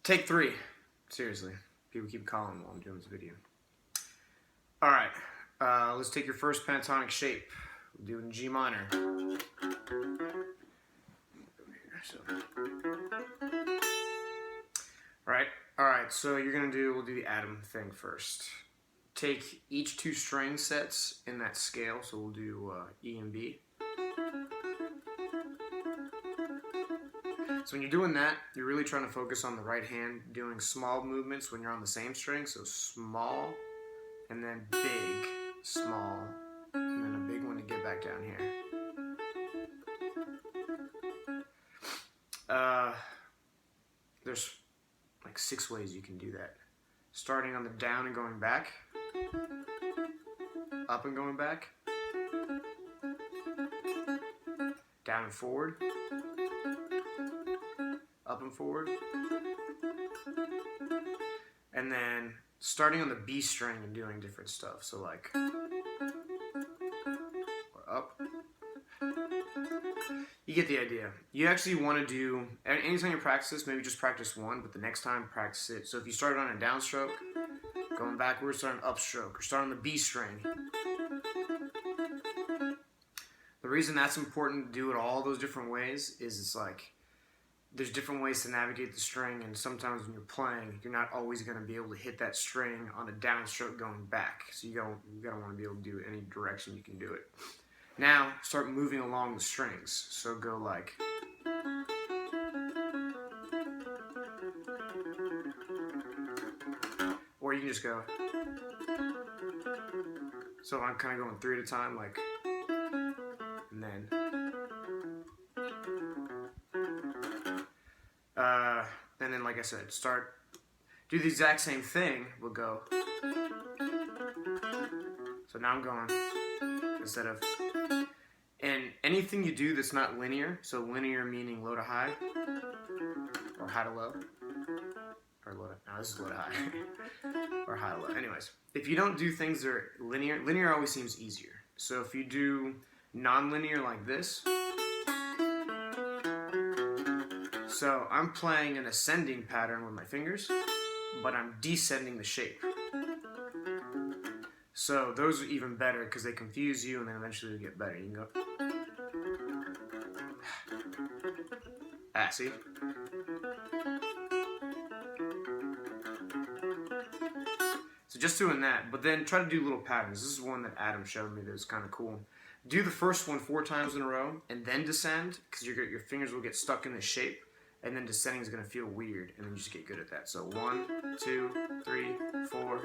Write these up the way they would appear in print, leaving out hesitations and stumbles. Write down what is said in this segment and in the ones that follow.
Take 3. Seriously. People keep calling while I'm doing this video. Alright. Let's take your first pentatonic shape. We'll do it in G minor. Alright, so we'll do the atom thing first. Take each 2 string sets in that scale, so we'll do E and B. So when you're doing that, you're really trying to focus on the right hand, doing small movements when you're on the same string, so small, and then big, small, and then a big one to get back down here. There's like 6 ways you can do that. Starting on the down and going back, up and going back, down and forward, up and forward, and then starting on the B string and doing different stuff. So like, or up. You get the idea. You actually want to do, anytime you practice this, maybe just practice one, but the next time practice it. So if you started on a downstroke, going backwards, start on upstroke, or start on the B string. The reason that's important to do it all those different ways is it's like, there's different ways to navigate the string, and sometimes when you're playing, you're not always going to be able to hit that string on a downstroke going back. So you gotta want to be able to do it any direction you can do it. Now, start moving along the strings. So go like, or you can just go. So I'm kind of going 3 at a time, like, and then, like I said, do the exact same thing. We'll go. So now I'm going, instead of, and anything you do that's not linear, so linear meaning low to high, or high to low, or low to, no, this is low to high, or high to low. Anyways, if you don't do things that are linear always seems easier. So if you do non-linear like this, so I'm playing an ascending pattern with my fingers, but I'm descending the shape. So those are even better because they confuse you and then eventually you get better. You can go. See? So just doing that, but then try to do little patterns. This is one that Adam showed me that was kind of cool. Do the first one 4 times in a row and then descend, because your fingers will get stuck in the shape, and then descending is going to feel weird, and then you just get good at that. So 1, 2, 3, 4.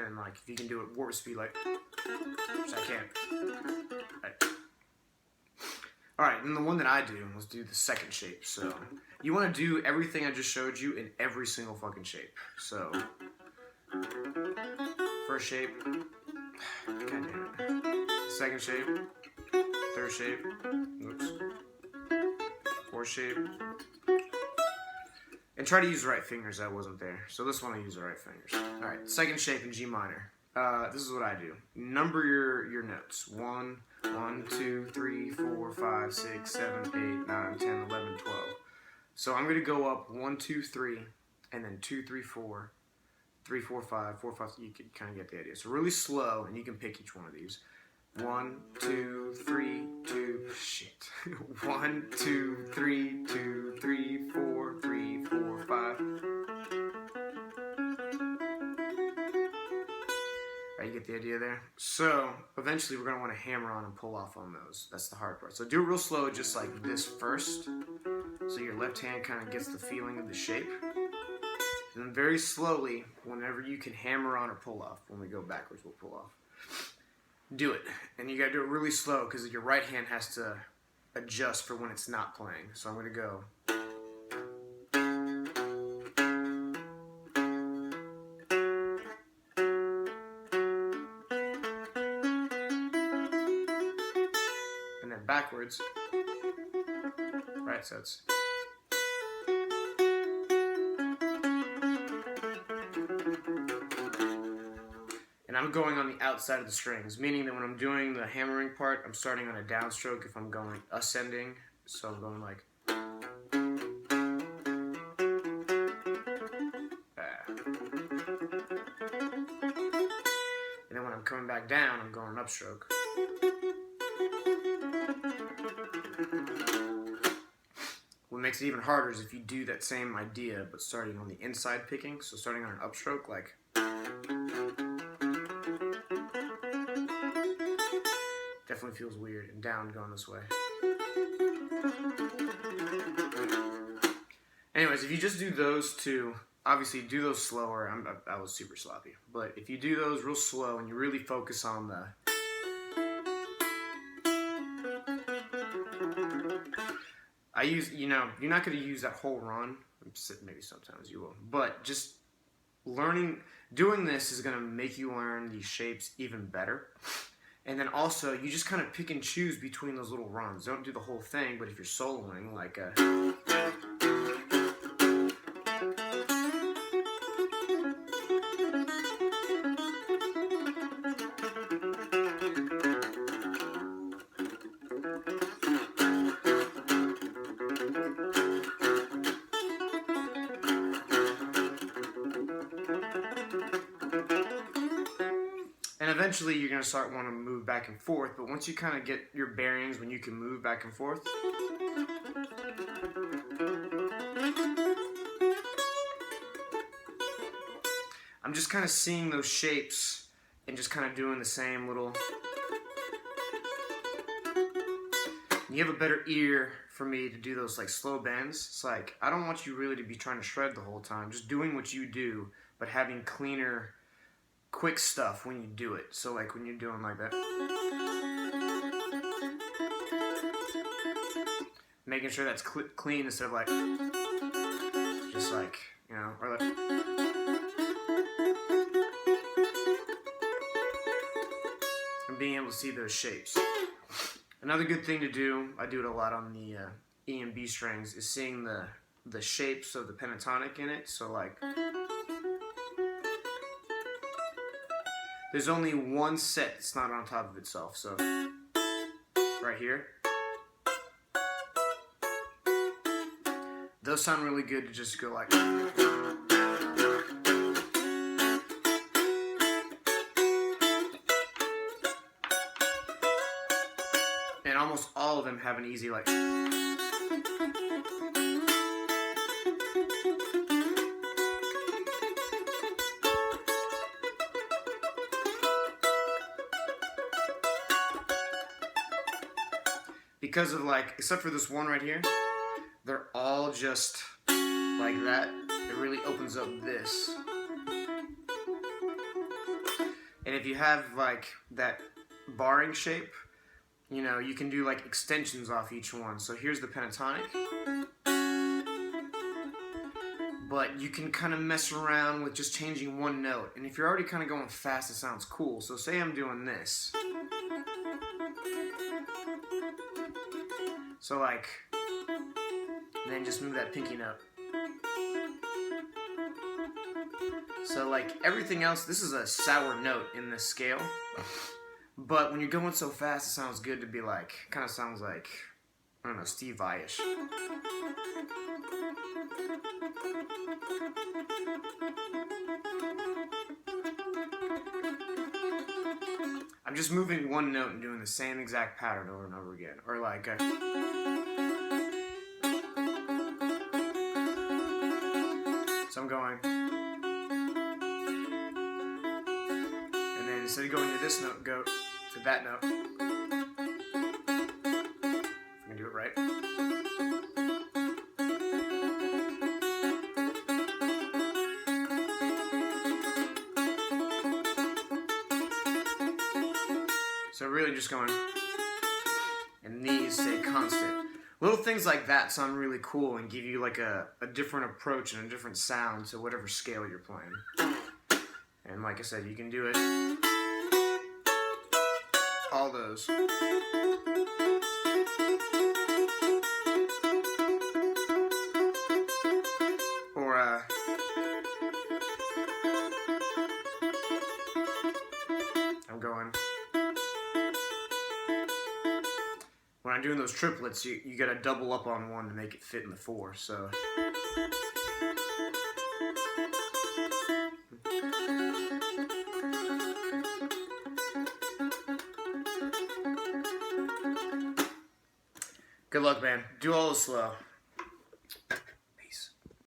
And like, if you can do it warp speed, like, which I can't. Alright, and the one that I do, let's do the second shape. So, you want to do everything I just showed you in every single fucking shape. So, first shape, god damn it. Second shape, third shape, oops, fourth shape. And try to use the right fingers, that wasn't there. So this one I use the right fingers. Alright, second shape in G minor. This is what I do. Number your notes. 1, 2, 3, 4, 5, 6, 7, 8, 9, 10, 11, 12. So I'm going to go up 1, 2, 3, and then 2, 3, 4, 3, 4, 5, 4, 5. You can kind of get the idea. So really slow, and you can pick each one of these. 1, 2, 3, 2, shit. 1, 2, 3, 2, 3, 4, 3, 4, 5. You get the idea there? So, eventually we're going to want to hammer on and pull off on those. That's the hard part. So do it real slow, just like this first. So your left hand kind of gets the feeling of the shape. And then very slowly, whenever you can hammer on or pull off, when we go backwards, we'll pull off. Do it. And you got to do it really slow because your right hand has to adjust for when it's not playing. So I'm going to go. Backwards, right? So it's, and I'm going on the outside of the strings, meaning that when I'm doing the hammering part, I'm starting on a downstroke if I'm going ascending. So I'm going like, upside down, I'm going upstroke. What makes it even harder is if you do that same idea, but starting on the inside picking, so starting on an upstroke, like... Definitely feels weird, and down going this way. Anyways, if you just do those two, obviously do those slower. I was super sloppy. But if you do those real slow and you really focus on the... I use, you know, you're not going to use that whole run. Maybe sometimes you will. But just doing this is going to make you learn these shapes even better. And then also, you just kind of pick and choose between those little runs. Don't do the whole thing, but if you're soloing, like a... And eventually you're going to start wanting to move back and forth, but once you kind of get your bearings when you can move back and forth, I'm just kind of seeing those shapes and just kind of doing the same little... You have a better ear for me to do those like slow bends. It's like, I don't want you really to be trying to shred the whole time, just doing what you do, but having cleaner, quick stuff when you do it. So like when you're doing like that, making sure that's clean instead of like just like, you know, or like, and being able to see those shapes. Another good thing to do, I do it a lot on the E and B strings, is seeing the shapes of the pentatonic in it. So like, there's only one set that's not on top of itself. So right here, those sound really good to just go like... And almost all of them have an easy like... Because of like, except for this one right here, they're all just like that. It really opens up this. And if you have like that barring shape, you know, you can do like extensions off each one. So here's the pentatonic. But you can kind of mess around with just changing one note. And if you're already kind of going fast, it sounds cool. So say I'm doing this. So like, and then just move that pinky note. So like everything else, this is a sour note in this scale. But when you're going so fast, it sounds good to be like, kind of sounds like, I don't know, Steve Vai-ish. I'm just moving one note and doing the same exact pattern over and over again. Or like, so I'm going, and then instead of going to this note, go to that note. If I can do it right. So really just going, and these stay constant. Little things like that sound really cool and give you like a different approach and a different sound to whatever scale you're playing. And like I said, you can do it, all those. Or I'm going. When I'm doing those triplets, you gotta double up on one to make it fit in the four, so. Good luck, man. Do all this slow.